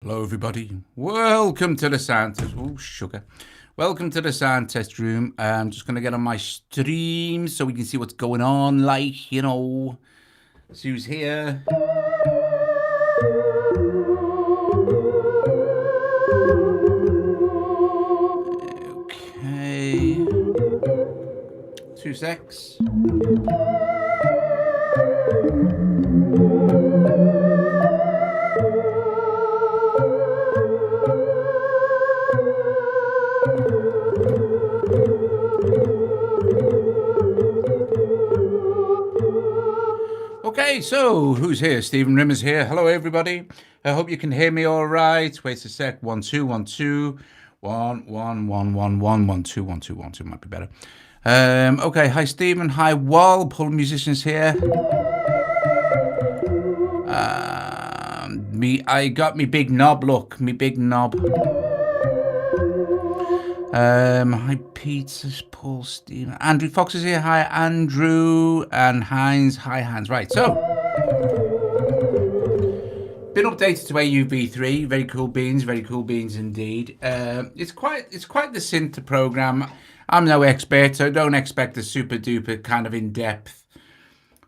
Hello everybody, welcome to the sound test. Oh sugar. Welcome to the sound test room. I'm just going to get on my stream so we can see what's going on, like, you know, see who's here. Okay, 2 secs. Okay, so who's here? Stephen Rimmer's here. Hello, everybody. I hope you can hear me all right. Wait a sec. 1 2 1 2 1 1 1 1 1 1 2 1 2 1 2 might be better. Okay, hi Stephen. Hi Wall. Pull musicians here. I got me big knob. Look, me big knob. Hi Pete, Paul, Stephen, Andrew Fox is here. Hi Andrew and Heinz. Hi Heinz. Right, so been updated to AUv3. Very cool beans indeed. It's quite the synth program. I'm no expert, so don't expect a super duper kind of in-depth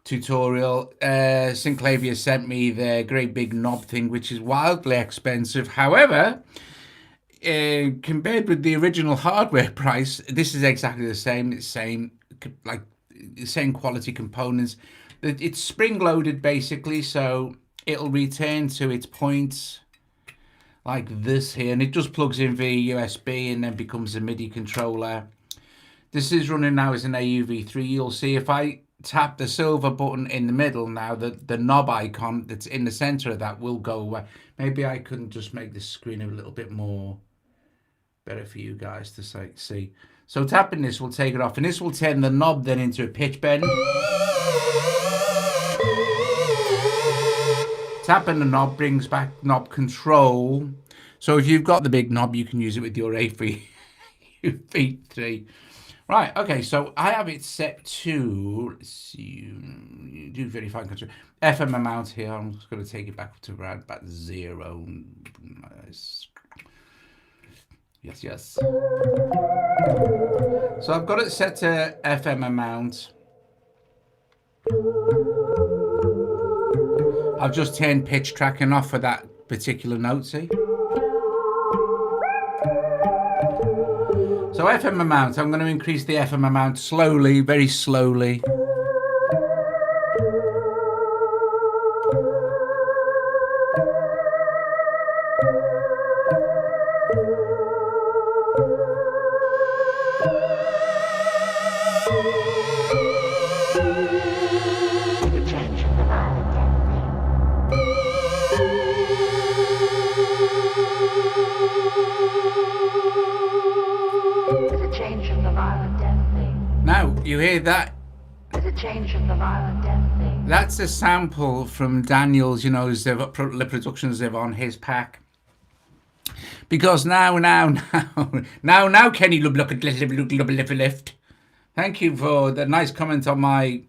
tutorial. Synclavier sent me the great big knob thing, which is wildly expensive. However, compared with the original hardware price, this is exactly the same like the same quality components. It's spring loaded basically, so it'll return to its points like this here, and it just plugs in via USB and then becomes a MIDI controller. This is running now as an AUv3. You'll see if I tap the silver button in the middle now, the knob icon that's in the center of that will go away. Maybe I couldn't just make the screen a little bit more better for you guys to see. So tapping this will take it off, and this will turn the knob then into a pitch bend. Tapping the knob brings back knob control. So if you've got the big knob, you can use it with your AUv3. Right, okay, so I have it set to, let's see, do very fine control. FM amount here. I'm just going to take it back to around about 0. Nice. Yes. So I've got it set to FM amount. I've just turned pitch tracking off for that particular note, see? So FM amount, I'm going to increase the FM amount slowly, very slowly. Now, you hear that? There's a change from the violent death thing. That's a sample from Daniel's, you know, Les Productions Zvon, his pack. Because now, Kenny look lift. Thank you for the nice comment on my,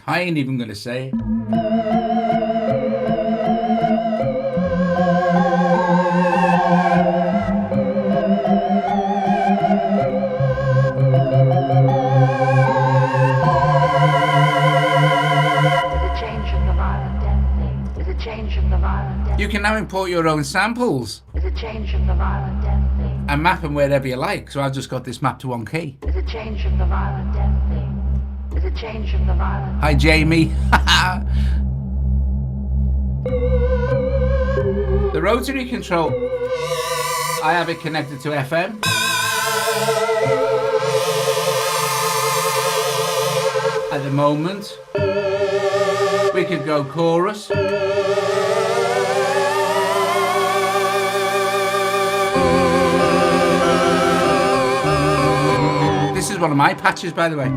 I ain't even going to say it. You can now import your own samples and map them wherever you like. So I've just got this map to 1 key. Hi Jamie. The rotary control, I have it connected to FM. At the moment, we could go chorus. This is one of my patches, by the way.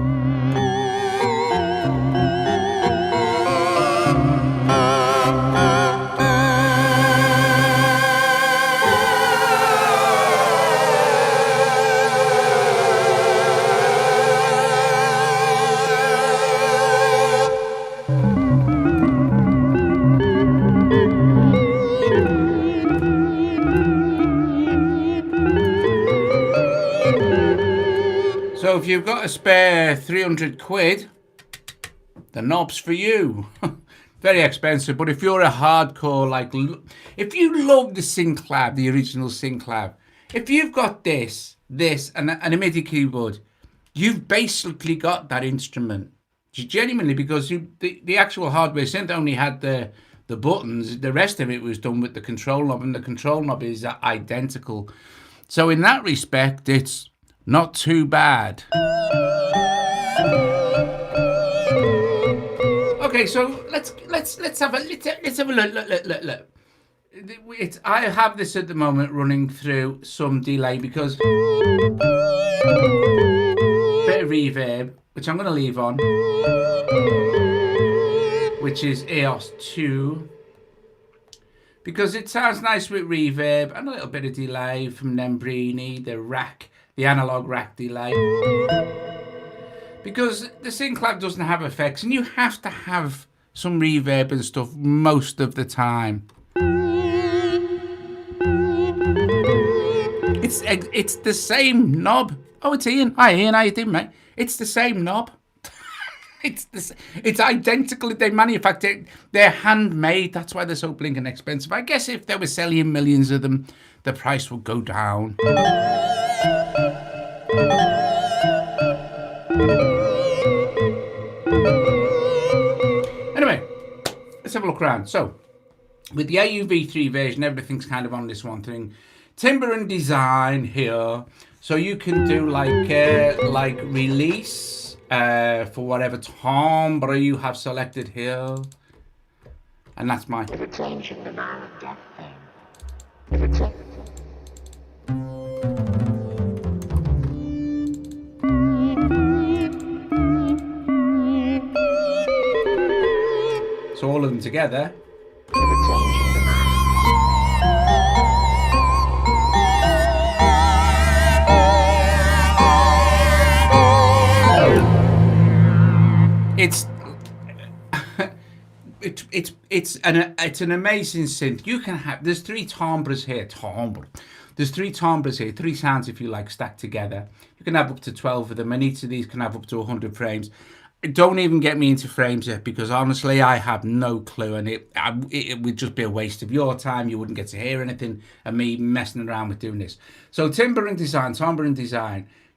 So if you've got a spare 300 quid, the knob's for you. Very expensive, but if you're a hardcore, like, if you love the Synclav, the original Synclav, if you've got this, and a MIDI keyboard, you've basically got that instrument. Genuinely, because the actual hardware synth only had the buttons. The rest of it was done with the control knob, and the control knob is identical. So in that respect, it's not too bad. Okay, so let's have a look. I have this at the moment running through some delay because bit of reverb, which I'm going to leave on, which is EOS 2, because it sounds nice with reverb and a little bit of delay from Nembrini, the analog rack delay. Because the Synclav doesn't have effects, and you have to have some reverb and stuff most of the time. It's the same knob. Oh, it's Ian. Hi, Ian. How you doing, mate? It's the same knob. It's identical. They manufacture it. They're handmade. That's why they're so blinking expensive. I guess if they were selling millions of them, the price would go down. Anyway, let's have a look around. So, with the AUv3 version, everything's kind of on this one thing. Timbre and design here, so you can do like release for whatever timbre you have selected here, and that's my. If it's changing the now and depth thing. If it's so all of them together. It's an amazing synth. You can have, there's three timbres here. There's three timbres here, three sounds if you like stacked together. You can have up to 12 of them, and each of these can have up to 100 frames. Don't even get me into frames yet, because honestly I have no clue, and it would just be a waste of your time. You wouldn't get to hear anything and me messing around with doing this. So timbre and design.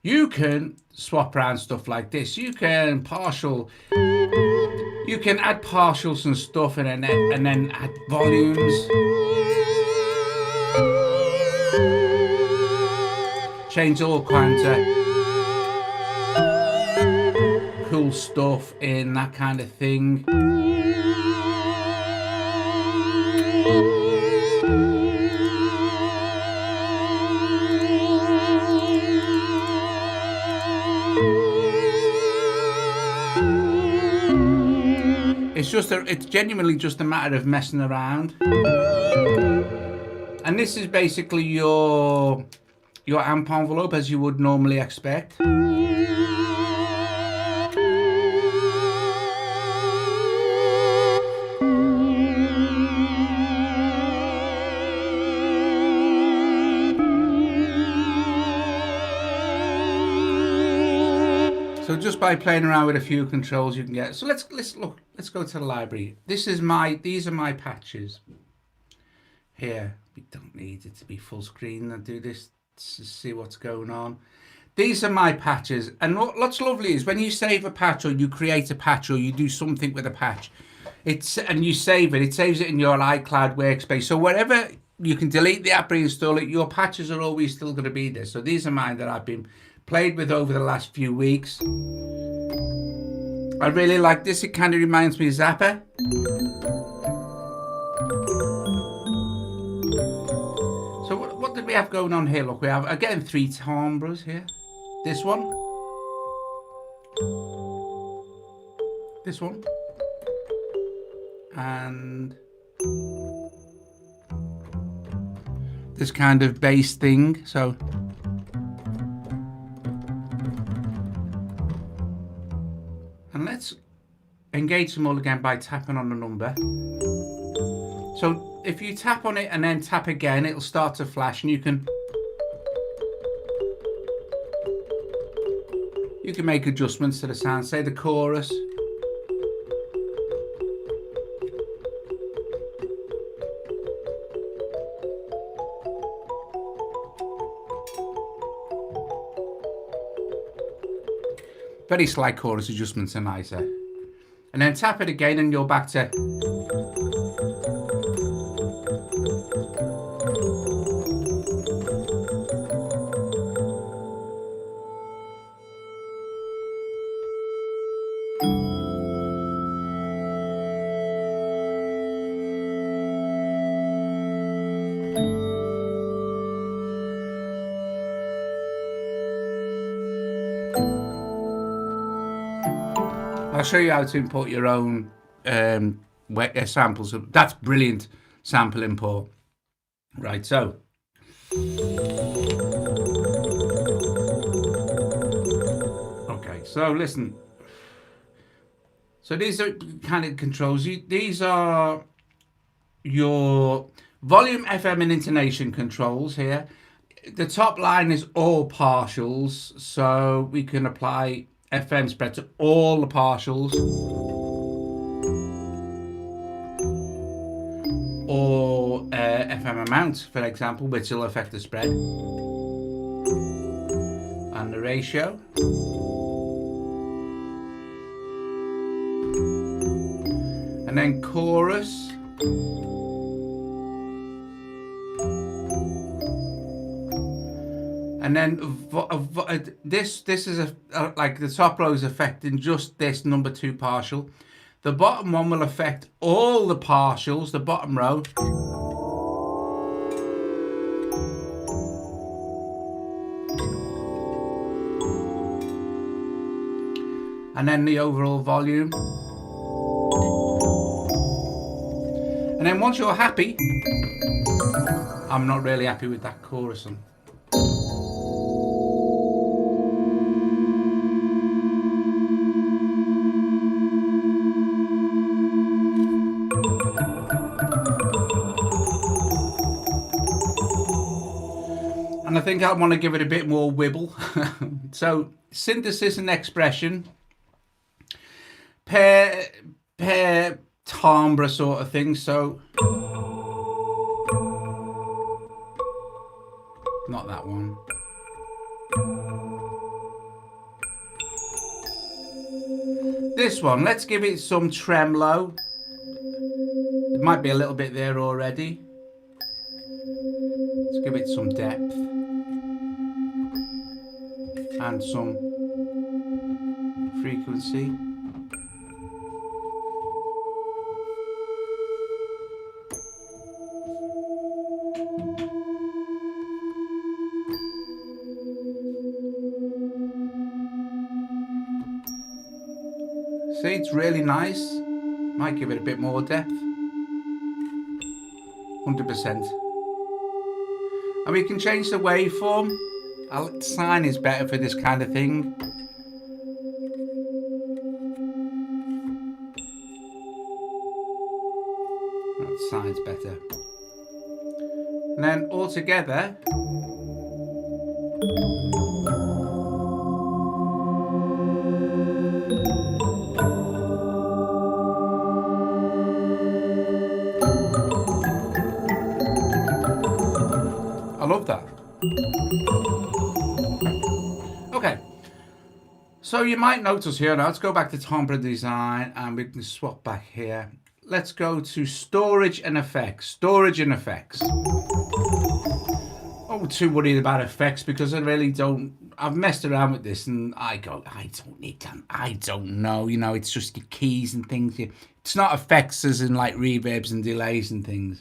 You can swap around stuff like this. You can add partials and stuff, and then add volumes. Change all kinds of cool stuff in that kind of thing. It's genuinely just a matter of messing around. And this is basically your amp envelope as you would normally expect. So just by playing around with a few controls you can get. So let's look. Let's go to the library. These are my patches. Here, we don't need it to be full screen. I do this to see what's going on. These are my patches, and what's lovely is when you save a patch, or you create a patch, or you do something with a patch, and you save it. It saves it in your iCloud workspace. So wherever you can delete the app, reinstall it, your patches are always still going to be there. So these are mine that I've been played with over the last few weeks. I really like this. It kind of reminds me of Zappa. So what did we have going on here? Look, we have again three timbres here. This one. This one. And this kind of bass thing. So and let's engage them all again by tapping on the number. So if you tap on it and then tap again, it'll start to flash, and you can You can make adjustments to the sound, say the chorus. Very slight chorus adjustments are nicer. And then tap it again and you're back to... I'll show you how to import your own samples. That's brilliant sample import. Right, so. Okay, so listen. So these are kind of controls. These are your volume, FM, and intonation controls here. The top line is all partials, so we can apply FM spread to all the partials, or FM amount, for example, which will affect the spread and the ratio. And then chorus. And then this is like the top row is affecting just this number 2 partial. The bottom one will affect all the partials, the bottom row. And then the overall volume. And then once you're happy, I'm not really happy with that chorus one. And I think I want to give it a bit more wibble. So synthesis and expression, pair timbre sort of thing. So not that one. This one, let's give it some tremolo. It might be a little bit there already. Let's give it some depth and some frequency. See, it's really nice. Might give it a bit more depth. 100%. And we can change the waveform. Sine is better for this kind of thing. Sine's better. And then all together. I love that. Okay, so you might notice here, now let's go back to timbre design and we can swap back here. Let's go to storage and effects. Storage and effects. I'm not too worried about effects because I really don't. I've messed around with this and I don't need them. I don't know. You know, it's just your keys and things. It's not effects as in like reverbs and delays and things.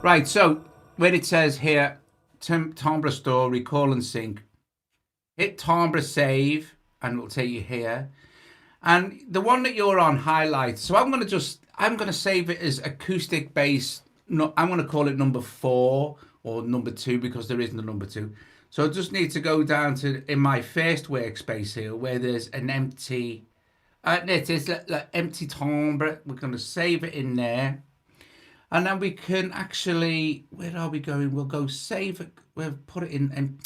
Right, so where it says here, timbre store, recall and sync. Hit timbre save and it'll take you here. And the one that you're on highlights. So I'm going to save it as acoustic bass. No, I'm going to call it number 4 or number 2 because there isn't a number 2. So I just need to go down to in my first workspace here where there's an empty, it is like empty timbre. We're going to save it in there. And then we can actually, where are we going? We'll go save it. We'll put it in. And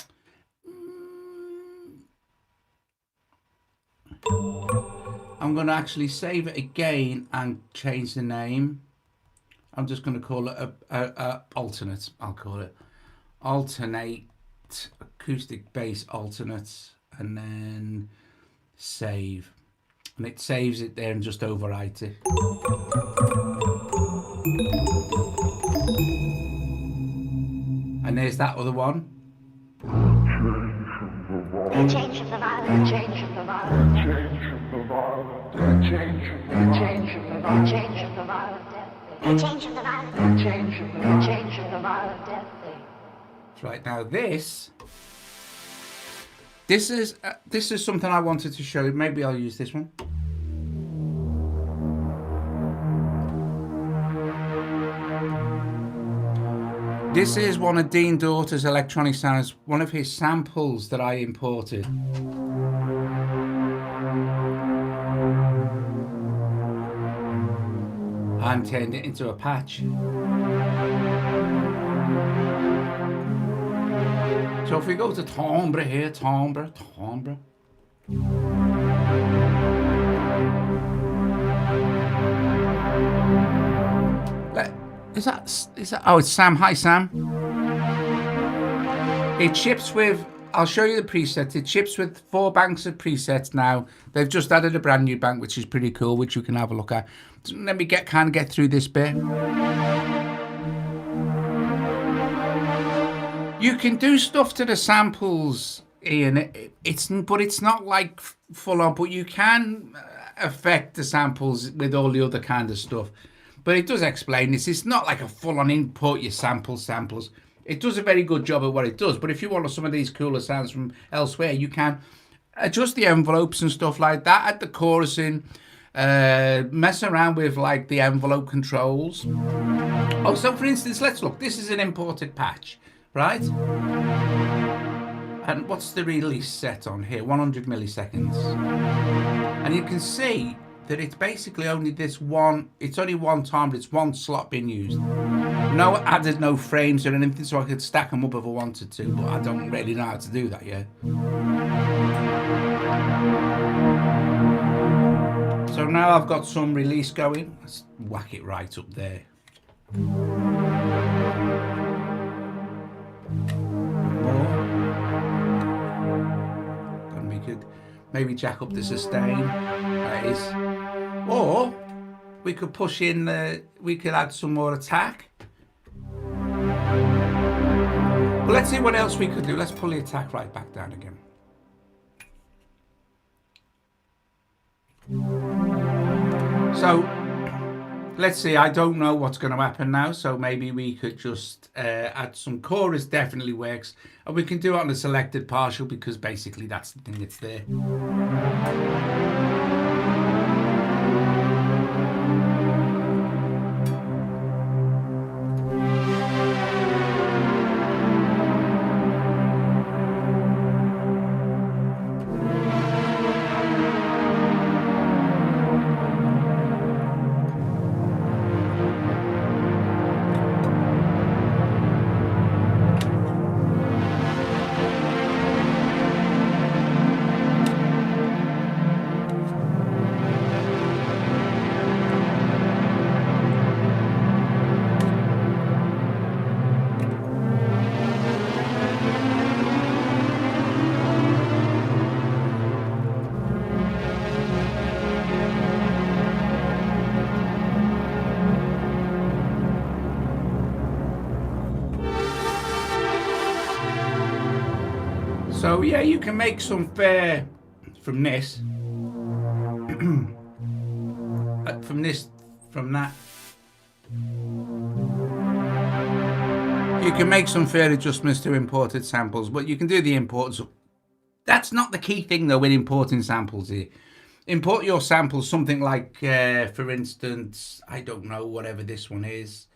I'm going to actually save it again and change the name. I'm just going to call it a alternate. I'll call it alternate acoustic bass alternates, and then save. And it saves it there and just overwrite it. And there's that other one. Change of the violin, change of the violin, change of the violin, change of the violin, change of the violin, change of the violin, change of the violin, change of the violin, change of the violin. Right, now this is something I wanted to show you. Maybe I'll use this one. This is one of Dean Daughter's electronic sounds, one of his samples that I imported. And turned it into a patch. So if we go to timbre here, timbre. Is that? Oh, it's Sam. Hi, Sam. It ships with. I'll show you the presets. It ships with 4 banks of presets now. They've just added a brand new bank, which is pretty cool, which you can have a look at. So let me get through this bit. You can do stuff to the samples, Ian. But it's not like full on. But you can affect the samples with all the other kind of stuff. But it does explain this. It's not like a full-on input, your samples. It does a very good job at what it does. But if you want some of these cooler sounds from elsewhere, you can adjust the envelopes and stuff like that. Add the chorusing. Mess around with like the envelope controls. Oh, so for instance, let's look. This is an imported patch, right? And what's the release set on here? 100 milliseconds. And you can see that it's basically only this one, it's only one time, but it's one slot being used. No added, no frames or anything, so I could stack them up if I wanted to, but I don't really know how to do that yet. So now I've got some release going. Let's whack it right up there. Then we could maybe jack up the sustain. That is. Or we could push in we could add some more attack. But let's see what else we could do. Let's pull the attack right back down again. So let's see, I don't know what's going to happen now, so maybe we could just add some chorus. Definitely works, and we can do it on a selected partial because basically that's the thing that's there. So yeah, you can make some fare from this, from that. You can make some fair adjustments to imported samples, but you can do the imports. That's not the key thing though with importing samples here. Import your samples, something like, for instance, I don't know, whatever this one is.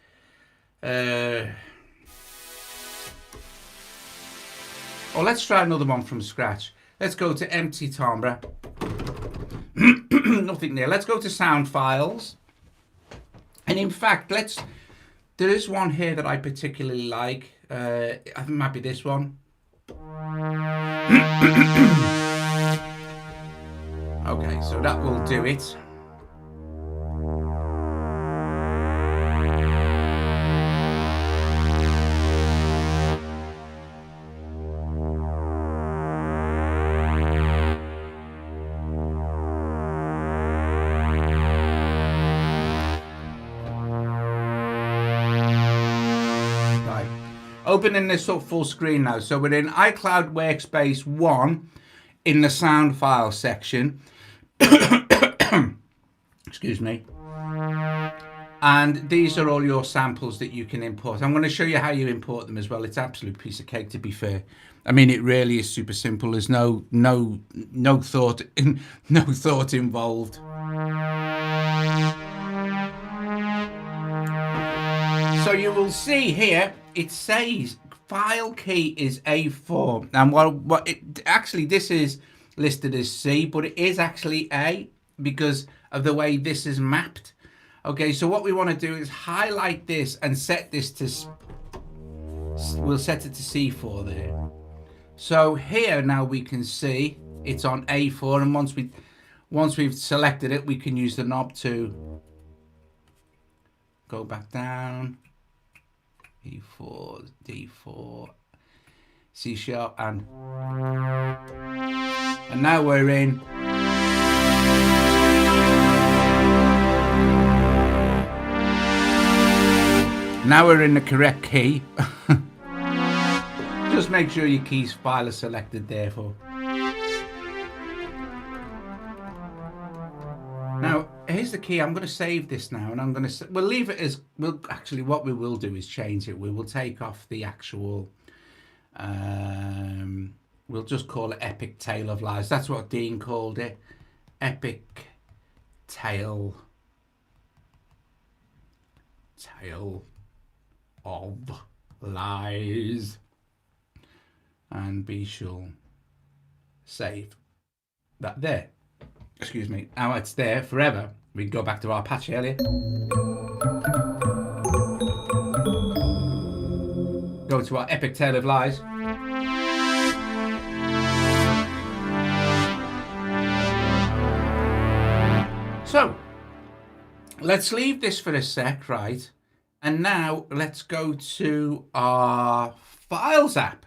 Or let's try another one from scratch. Let's go to empty timbre. Nothing there. Let's go to sound files. And in fact, there is one here that I particularly like. I think it might be this one. Okay, so that will do it. Opening this up full screen now. So we're in iCloud Workspace 1 in the sound file section. Excuse me. And these are all your samples that you can import. I'm going to show you how you import them as well. It's an absolute piece of cake, to be fair. I mean, it really is super simple. There's no thought involved. So you will see here, it says file key is A4. And what it actually, this is listed as C, but it is actually A because of the way this is mapped. Okay, so what we want to do is highlight this and set this to, we'll set it to C4 there. So here now we can see it's on A4, and once we've selected it, we can use the knob to go back down. E4, D4, C sharp, and now we're in. Now we're in the correct key. Just make sure your keys file is selected there for. Now, here's the key. I'm going to save this now, and I'm going to, we'll leave it as, we'll actually, what we will do is change it. We will take off the actual, we'll just call it Epic Tale of Lies. That's what Dean called it. Epic Tale of Lies. And we shall save that there. Excuse me. Now it's there forever. We can go back to our patch earlier. Go to our Epic Tale of Lies. So, let's leave this for a sec, right? And now let's go to our Files app.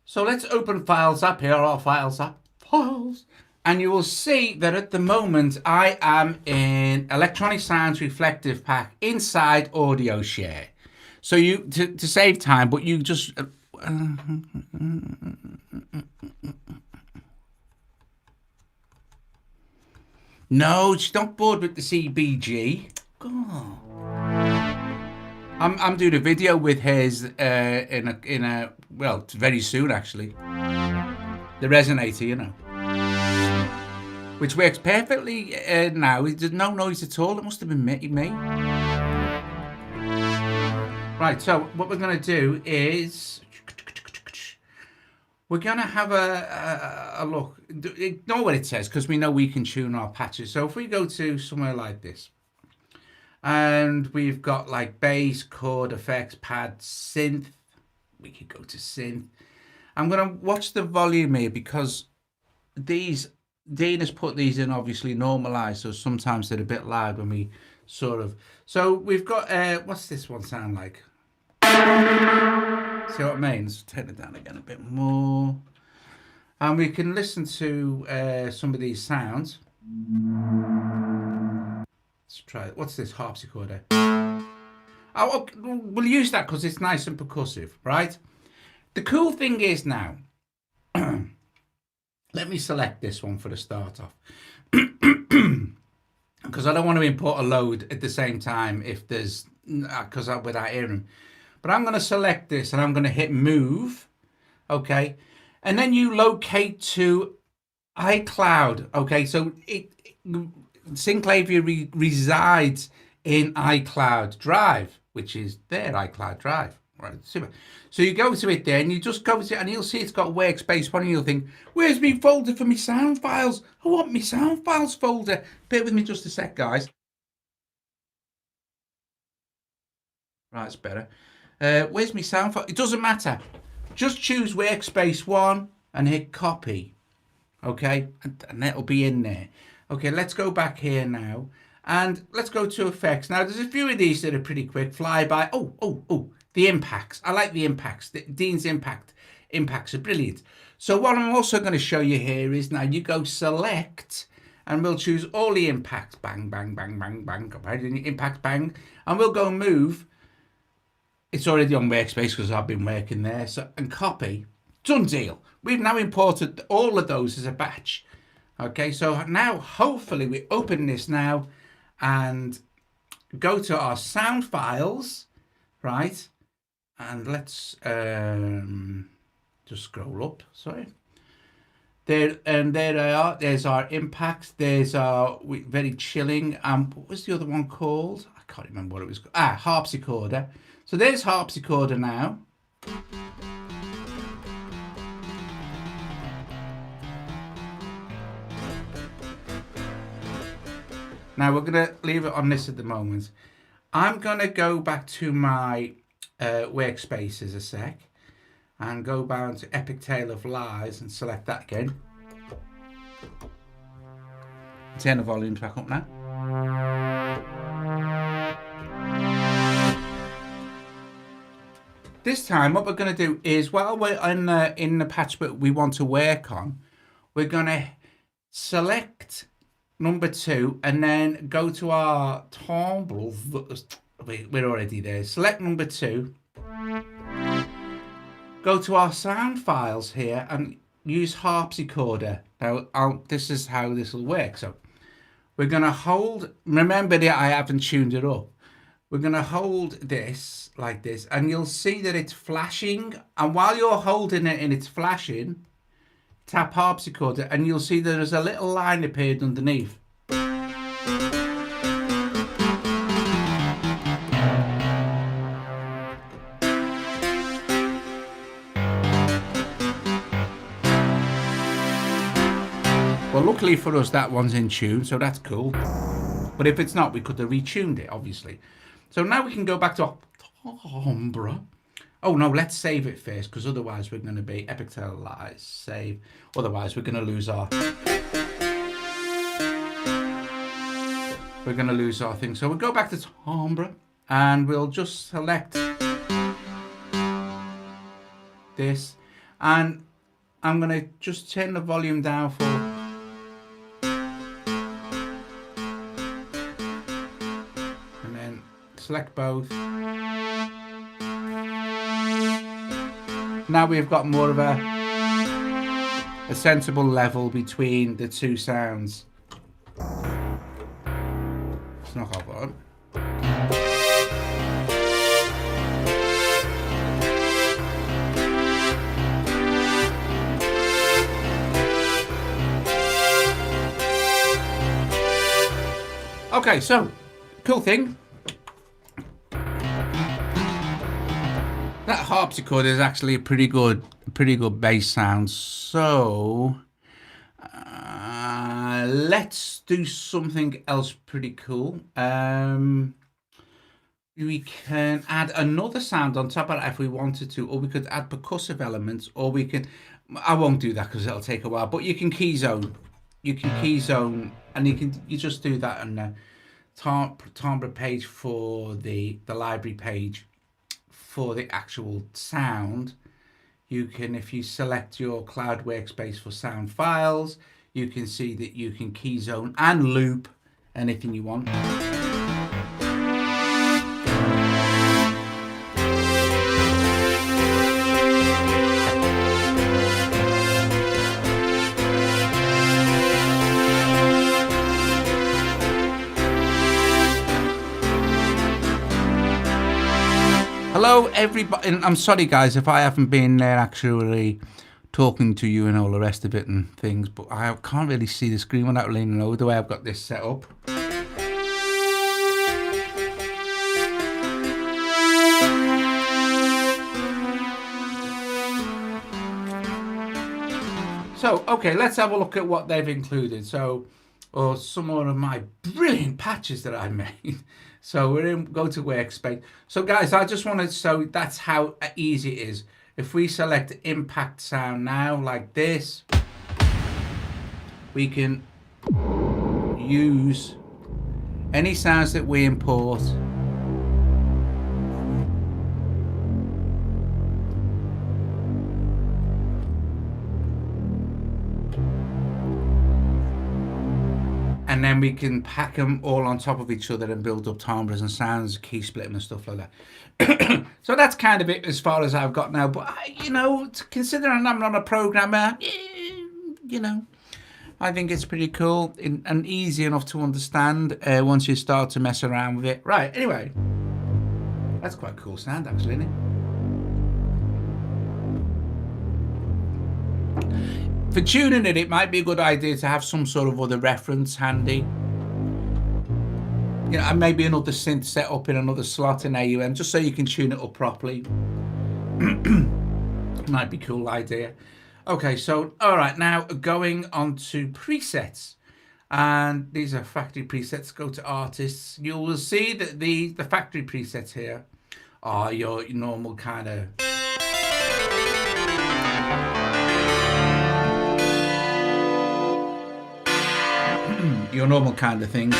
So let's open Files app. Here are our Files app. Files. And you will see that at the moment I am in Electronic Sounds Reflective Pack inside Audio Share. So you to save time, but you just no, she's not bored with the CBG. God. I'm doing a video with his in a well, very soon actually. The resonator, you know. Which works perfectly now. There's no noise at all. It must have been me. Right, so what we're going to do is we're going to have a look. Ignore what it says because we know we can tune our patches. So if we go to somewhere like this, and we've got like bass, chord, effects, pad, synth. We could go to synth. I'm going to watch the volume here because these... Dean has put these in obviously normalized, so sometimes they're a bit loud when we sort of. So we've got what's this one sound like? See what I mean? Let's turn it down again a bit more, and we can listen to some of these sounds. Let's try it. What's this harpsichord? Oh, we'll use that because it's nice and percussive, right? The cool thing is now. Let me select this one for the start off. Because I don't want to import a load at the same time if there's, because without hearing them. But I'm going to select this and I'm going to hit move. Okay. And then you locate to iCloud. Okay. So Synclavier resides in iCloud Drive, which is their iCloud Drive. Right, super. So you go to it there and you just go to it and you'll see it's got Workspace 1 and you'll think, where's my folder for my sound files? I want my sound files folder. Bear with me just a sec, guys. Right, it's better. Where's my sound file? It doesn't matter. Just choose Workspace 1 and hit copy. Okay, and that'll be in there. Okay, let's go back here now, and let's go to effects. Now, there's a few of these that are pretty quick. Flyby. Oh, the impacts. I like the impacts. Dean's impacts are brilliant. So what I'm also going to show you here is now you go select, and we'll choose all the impacts. Bang, bang, bang, bang, bang. Impact, bang, and we'll go move. It's already on workspace because I've been working there. So and copy. Done deal. We've now imported all of those as a batch. Okay, so now hopefully we open this now and go to our sound files, right? And let's just scroll up. Sorry. There and there they are. There's our impacts. There's our very chilling. What was the other one called? I can't remember what it was called. Harpsichord. So there's Harpsichord now. Now we're going to leave it on this at the moment. I'm going to go back to my workspaces a sec and go down to Epic Tale of Lies and select that again. Turn the volume back up now. This time what we're going to do is while we're in the patch that we want to work on, we're going to select number 2 and then go to our timbre. We're already there. Select number 2. Go to our sound files here and use Harpsichord. Now, this is how this will work. So we're going to hold. Remember that I haven't tuned it up. We're going to hold this like this, and you'll see that it's flashing. And while you're holding it and it's flashing, tap Harpsichord and you'll see that there's a little line appeared underneath. Well, luckily for us, that one's in tune, so that's cool. But if it's not, we could have retuned it, obviously. So now we can go back to timbre. Oh no, let's save it first, because otherwise we're going to be Epic Tale of Lies, save. Otherwise we're going to lose our thing. So we'll go back to timbre and we'll just select this, and I'm going to just turn the volume down for and then select both. Now we've got more of a sensible level between the two sounds. It's not hot on. Okay, so cool thing. That harpsichord is actually a pretty good bass sound. So let's do something else pretty cool. We can add another sound on top of that if we wanted to, or we could add percussive elements, or we can. I won't do that because it'll take a while. But you can key zone. You can key zone, and you just do that on the timbre page for the library page. For the actual sound, you can, if you select your cloud workspace for sound files, you can see that you can key zone and loop anything you want. Hello everybody, and I'm sorry guys if I haven't been there actually talking to you and all the rest of it and things, but I can't really see the screen without leaning over the way I've got this set up. So, okay, let's have a look at what they've included. So, or some more of my brilliant patches that I made. So we're in, go to workspace. So guys, I just wanted to show that's how easy it is. If we select impact sound now, like this, we can use any sounds that we import and then we can pack them all on top of each other and build up timbres and sounds, key splitting and stuff like that. So that's kind of it as far as I've got now. But considering I'm not a programmer, I think it's pretty cool and easy enough to understand once you start to mess around with it. Right, anyway, that's quite a cool sound actually, isn't it? For tuning it might be a good idea to have some sort of other reference handy. And maybe another synth set up in another slot in AUM, just so you can tune it up properly. Might be a cool idea. Okay, so all right, now going on to presets, and these are factory presets. Go to artists. You will see that the factory presets here are your normal kind of thing.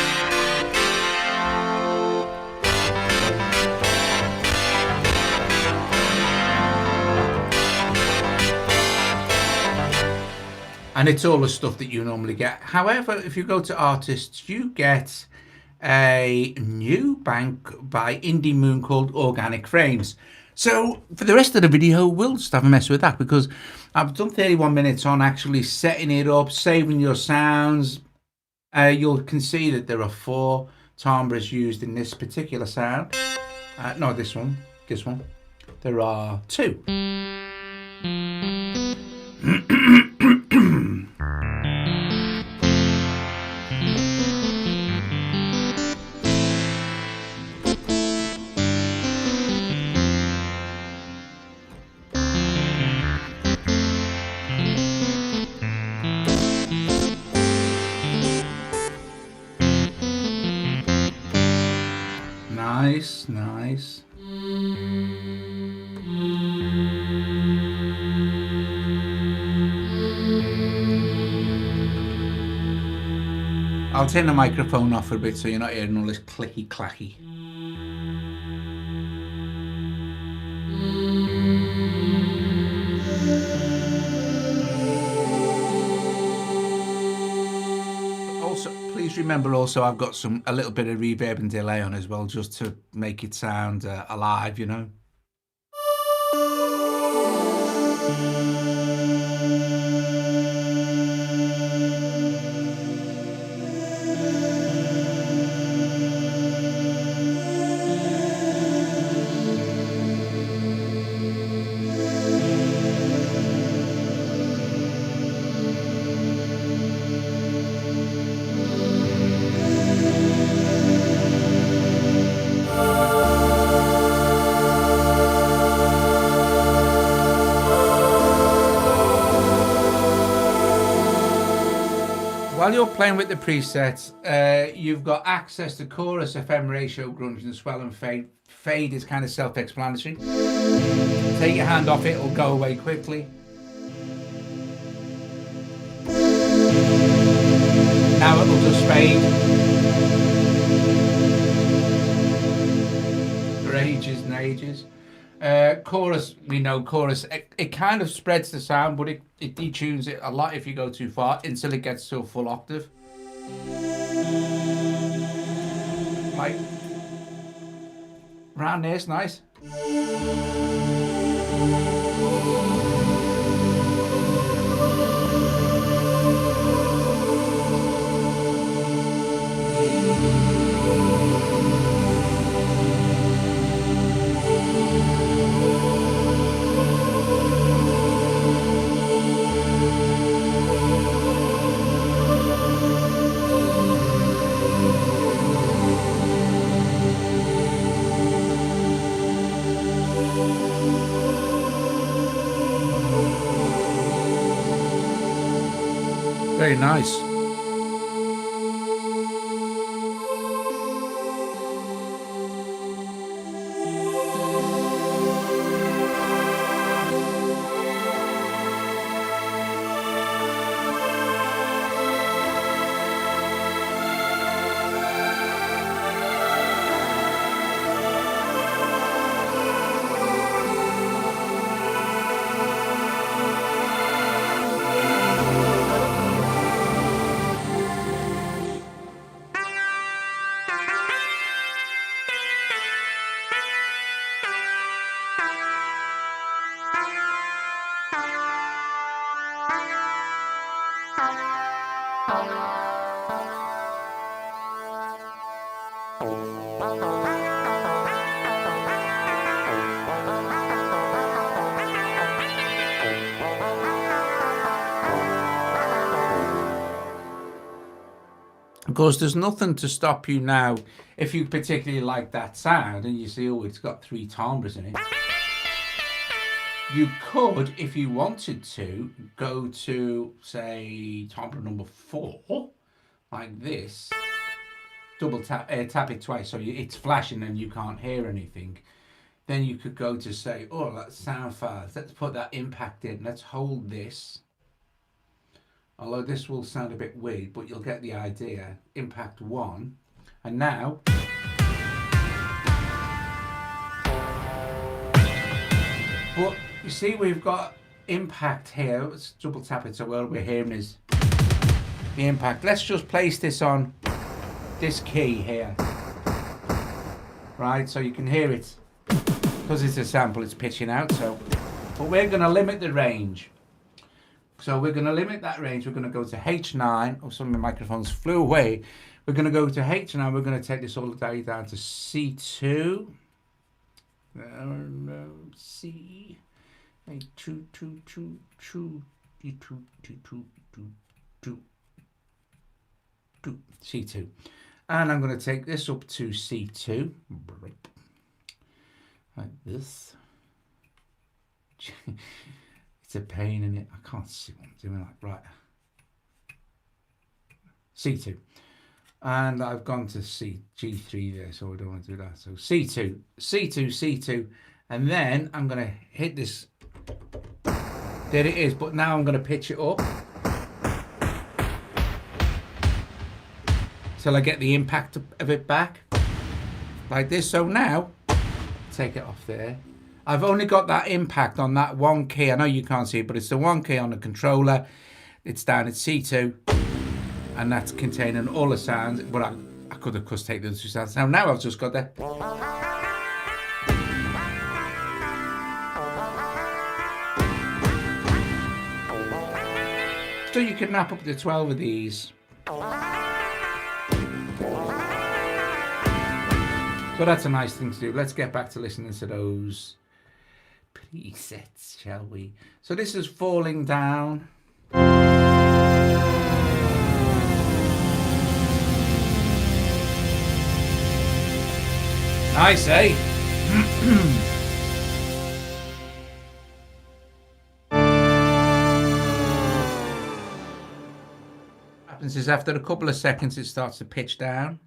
And it's all the stuff that you normally get. However, if you go to artists, you get a new bank by Indie Moon called Organic Frames. So for the rest of the video, we'll just have a mess with that, because I've done 31 minutes on actually setting it up, saving your sounds. You can see that there are 4 timbres used in this particular sound. No, this one. There are 2. Nice. I'll turn the microphone off for a bit so you're not hearing all this clicky clacky. Please remember also I've got a little bit of reverb and delay on as well, just to make it sound alive, While you're playing with the presets, you've got access to chorus, FM ratio, grunge and swell and fade. Fade is kind of self-explanatory. Take your hand off it, it'll go away quickly. Now it'll just fade. For ages and ages. Chorus, we know chorus, it kind of spreads the sound, but it detunes it a lot if you go too far until it gets to a full octave. Like, round there's nice. Very nice. Of course, there's nothing to stop you now if you particularly like that sound and you see, oh, it's got 3 timbres in it. You could, if you wanted to, go to, say, timbre number 4, like this. Double tap, tap it twice, so it's flashing and you can't hear anything. Then you could go to say, oh, that's sound fast. Let's put that impact in. Let's hold this. Although this will sound a bit weird, but you'll get the idea. Impact 1. And now, but you see we've got impact here. Let's double tap it so all we're hearing is the impact. Let's just place this on this key here. Right, so you can hear it. Because it's a sample, it's pitching out. So, but we're going to limit the range. So we're going to limit that range. We're going to go to H9. Oh, some of the microphones flew away. We're going to go to H9. We're going to take this all the way down to C2. C. C2. And I'm going to take this up to C2. Like this. It's a pain in it. I can't see what I'm doing. Like, right. C2. And I've gone to G3 there, so I don't want to do that. So C2, C2, C2. And then I'm going to hit this. There it is. But now I'm going to pitch it up. Till I get the impact of it back. Like this. So now, take it off there. I've only got that impact on that one key. I know you can't see it, but it's the one key on the controller. It's down at C2, and that's containing all the sounds. But I could of course take the other 2 sounds. Now I've just got that. So you can nap up to 12 of these. So that's a nice thing to do. Let's get back to listening to those presets, shall we? So this is Falling Down. Nice, eh? What happens is after a couple of seconds it starts to pitch down.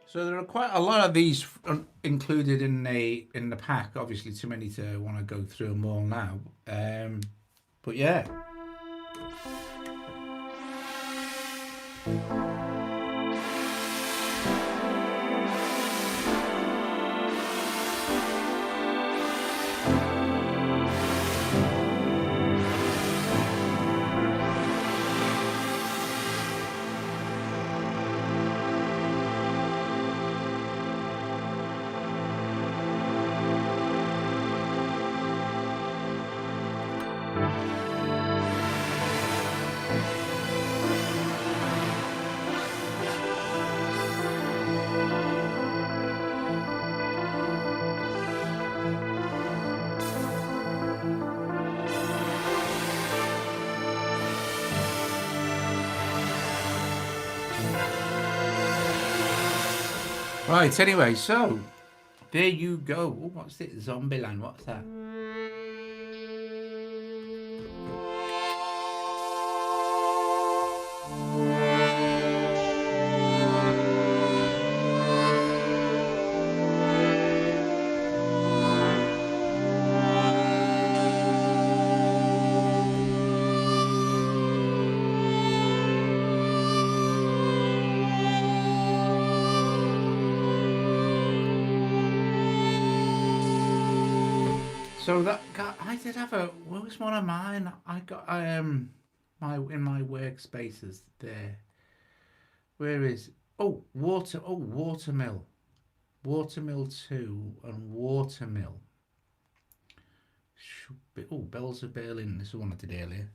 So there are quite a lot of these included in the pack. Obviously, too many to want to go through them all now. But yeah. Right, anyway, so there you go. Oh, what's it? Zombieland, what's that? So that I did have a. What was one of mine? I got my in my workspaces there. Where is? Oh, Watermill, Watermill 2 and Watermill. Should be, oh, Bells of Berlin. This is one I did earlier.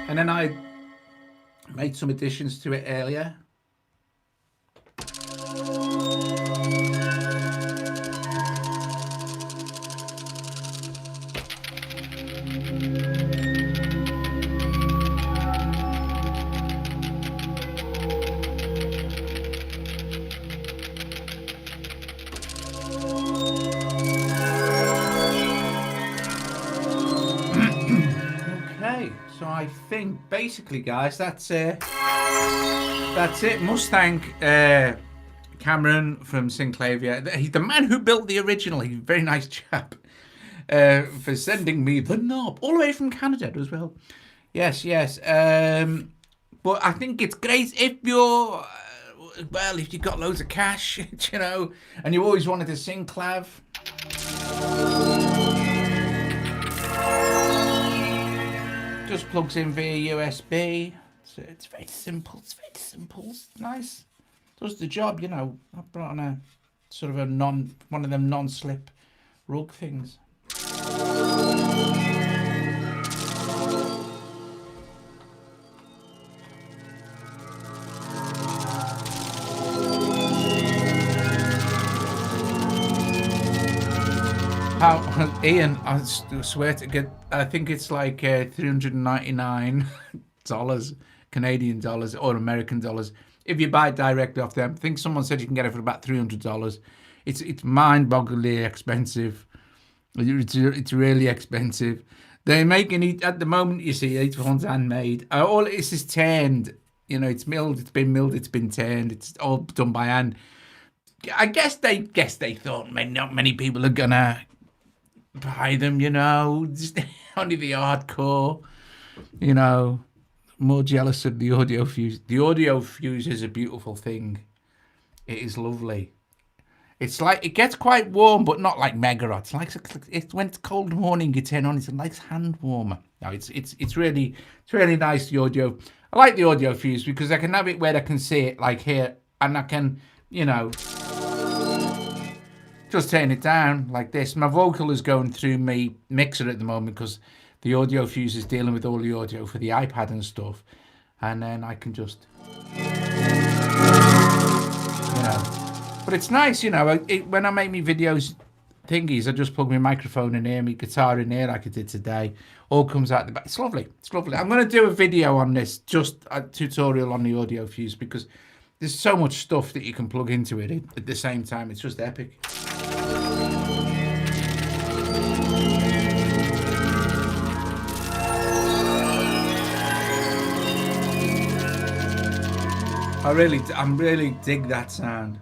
And then I made some additions to it earlier. So I think basically, guys, that's it. Must thank Cameron from Synclavier. He's the man who built the original. He's a very nice chap. For sending me the knob all the way from Canada as well. Yes. But I think it's great if you're if you've got loads of cash, you know, and you always wanted a Synclav. Just plugs in via USB. So it's very simple. It's nice. Does the job, you know. I brought on a sort of one of them non-slip rug things. Ian, I swear to God, I think it's like $399 Canadian dollars or American dollars if you buy it direct off them. I think someone said you can get it for about $300. It's mind-bogglingly expensive. It's really expensive. They're making it at the moment. You see, each one's handmade. All it is turned. You know, it's milled. It's been milled. It's been turned. It's all done by hand. I guess they thought not many people are gonna buy them. You know, just only the hardcore. You know, more jealous of the audio fuse. The audio fuse is a beautiful thing. It is lovely. It's like it gets quite warm, but not like mega hot. It's when it's cold morning, you turn on. It's a nice hand warmer. No, it's really nice. The audio. I like the audio fuse because I can have it where I can see it, like here, and I can, you know, just turn it down like this. My vocal is going through my mixer at the moment because the audio fuse is dealing with all the audio for the iPad and stuff, and then I can just, you know. But it's nice, you know, when I make me videos thingies, I just plug my microphone in here, my guitar in here like I did today. All comes out the back. It's lovely. It's lovely. I'm going to do a video on this, just a tutorial on the audio fuse, because there's so much stuff that you can plug into it at the same time. It's just epic. I really dig that sound.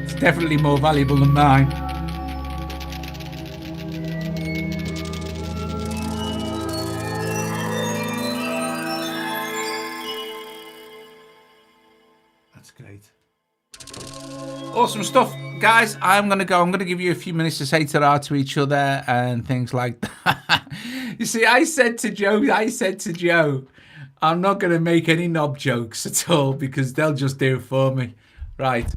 It's definitely more valuable than mine. That's great. Awesome stuff, guys. I'm gonna go. I'm gonna give you a few minutes to say ta-ra to each other and things like that. You see, I said to Joe, I'm not gonna make any knob jokes at all because they'll just do it for me. Right,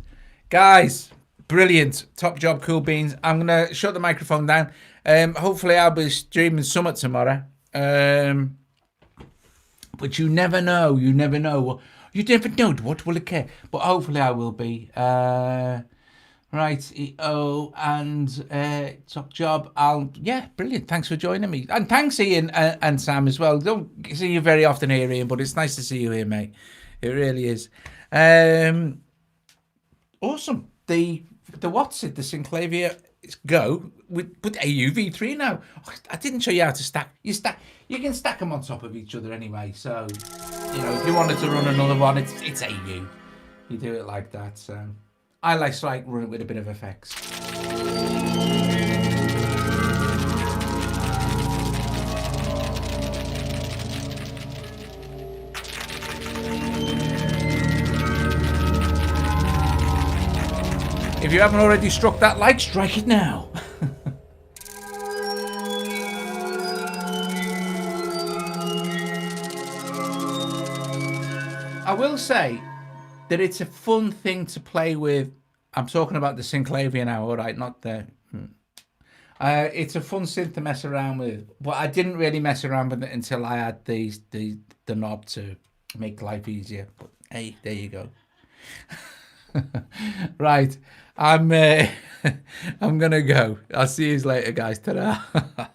guys, brilliant, top job, cool beans. I'm gonna shut the microphone down. Hopefully, I'll be streaming Summit tomorrow. But you never know. You never know. You never know what will occur. But hopefully I will be. Right. Oh, and top job. Yeah, brilliant. Thanks for joining me. And thanks, Ian and Sam as well. Don't see you very often here, Ian, but it's nice to see you here, mate. It really is. Awesome. The what's it? The Synclavier Go with AUv3 now. Oh, I didn't show you how to stack. You can stack them on top of each other anyway. So, you know, if you wanted to run another one, it's AU. You do it like that. So I like run it with a bit of effects. If you haven't already struck that like, strike it now. I will say that it's a fun thing to play with. I'm talking about the Synclavier now, all right, not the... it's a fun synth to mess around with, but I didn't really mess around with it until I had the knob to make life easier. But hey, there you go. Right, I'm gonna go. I'll see you later, guys. Ta-da.